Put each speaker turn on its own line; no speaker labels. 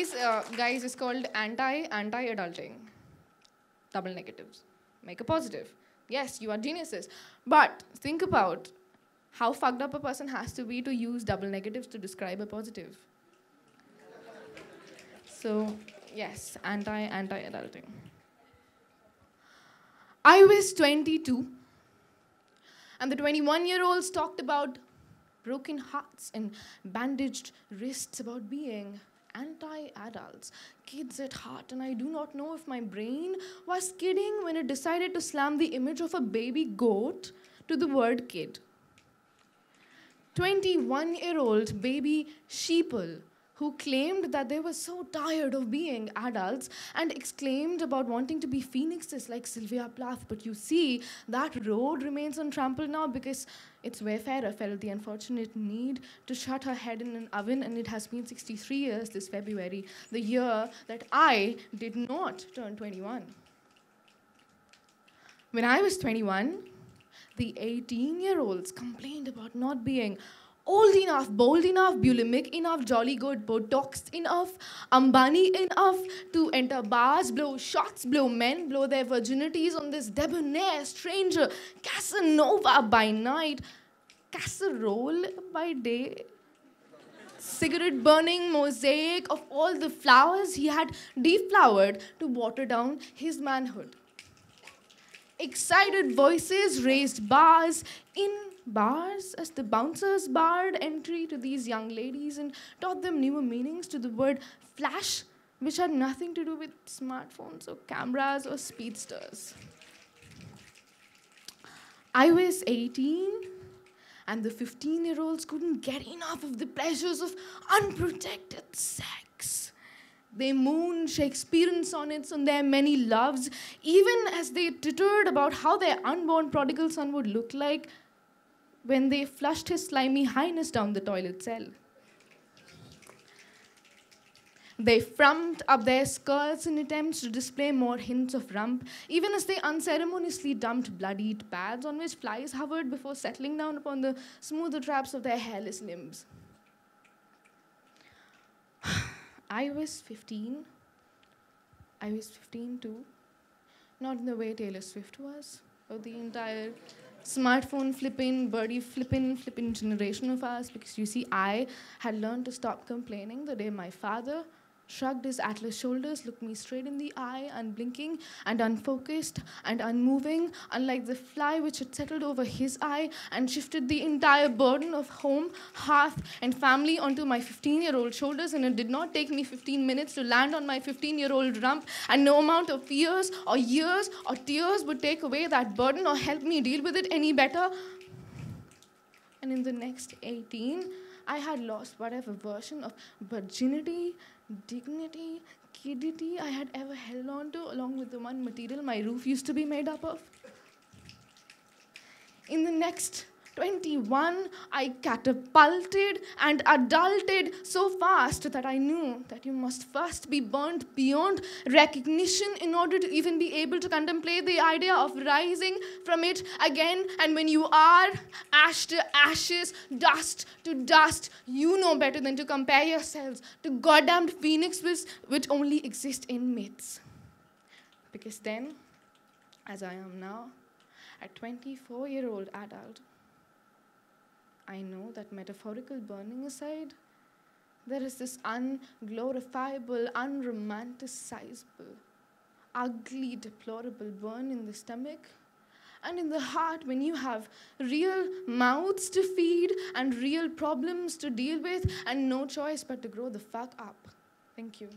series, guys, is called anti-adulting. Double negatives. Make a positive. Yes, you are geniuses. But think about how fucked up a person has to be to use double negatives to describe a positive. So, yes, anti-adulting. I was 22, and the 21-year-olds talked about broken hearts and bandaged wrists, about being anti-adults, kids at heart, and I do not know if my brain was kidding when it decided to slam the image of a baby goat to the word kid. 21-year-old baby sheeple who claimed that they were so tired of being adults and exclaimed about wanting to be phoenixes like Sylvia Plath. But you see, that road remains untrampled now because its wayfarer felt the unfortunate need to shut her head in an oven, and it has been 63 years this February, the year that I did not turn 21. When I was 21, the 18-year-olds complained about not being old enough, bold enough, bulimic enough, jolly good, botoxed enough, Ambani enough to enter bars, blow shots, blow men, blow their virginities on this debonair stranger, Casanova by night, casserole by day, cigarette-burning mosaic of all the flowers he had deflowered to water down his manhood. Excited voices raised bars as the bouncers barred entry to these young ladies and taught them newer meanings to the word flash, which had nothing to do with smartphones or cameras or speedsters. I was 18, and the 15-year-olds couldn't get enough of the pleasures of unprotected sex. They mooned Shakespearean sonnets on their many loves, even as they tittered about how their unborn prodigal son would look like when they flushed his slimy highness down the toilet cell. They frumped up their skirts in attempts to display more hints of rump, even as they unceremoniously dumped bloodied pads on which flies hovered before settling down upon the smoother traps of their hairless limbs. I was 15. I was 15 too. Not in the way Taylor Swift was, or the entire smartphone flipping, birdie flipping generation of us, because you see, I had learned to stop complaining the day my father shrugged his atlas shoulders, looked me straight in the eye, unblinking and unfocused and unmoving, unlike the fly which had settled over his eye and shifted the entire burden of home, hearth, and family onto my 15-year-old shoulders. And it did not take me 15 minutes to land on my 15-year-old rump, and no amount of fears or years or tears would take away that burden or help me deal with it any better. And in the next 18, I had lost whatever version of virginity, dignity, kidity I had ever held on to, along with the one material my roof used to be made up of. In the next 21, I catapulted and adulted so fast that I knew that you must first be burnt beyond recognition in order to even be able to contemplate the idea of rising from it again. And when you are ash to ashes, dust to dust, you know better than to compare yourselves to goddamned phoenixes which only exist in myths. Because then, as I am now, a 24-year-old adult, I know that metaphorical burning aside, there is this unglorifiable, unromanticizable, ugly, deplorable burn in the stomach and in the heart when you have real mouths to feed and real problems to deal with and no choice but to grow the fuck up. Thank you.